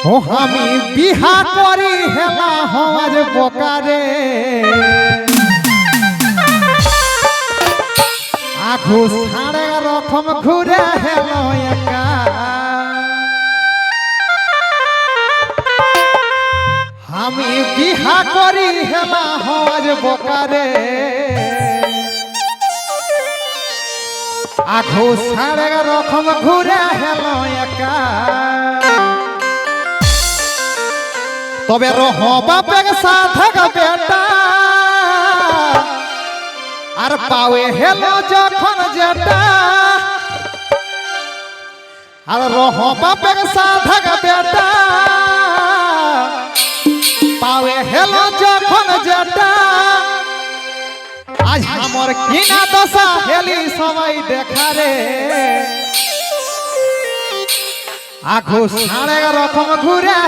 ও আমি বিহা করি হেলা হওয়ার বোকারে আখু সাড়ে রকম ঘুরে হেল একা আমি বিহা করি হেলা হওয়ার বোকারে আখু সাড়ে রকম ঘুরে হেল একা তবে রহ বাপের সাধক বেটা আর পাওয়ে হেলো যখন যেটা আর রহ বাপের সাধক বেটা পাওয়ে হেলো যখন যেটা আজ আমার কিনা দশা হেলি সবাই দেখারে আখু সাড়ে রকম ঘুরে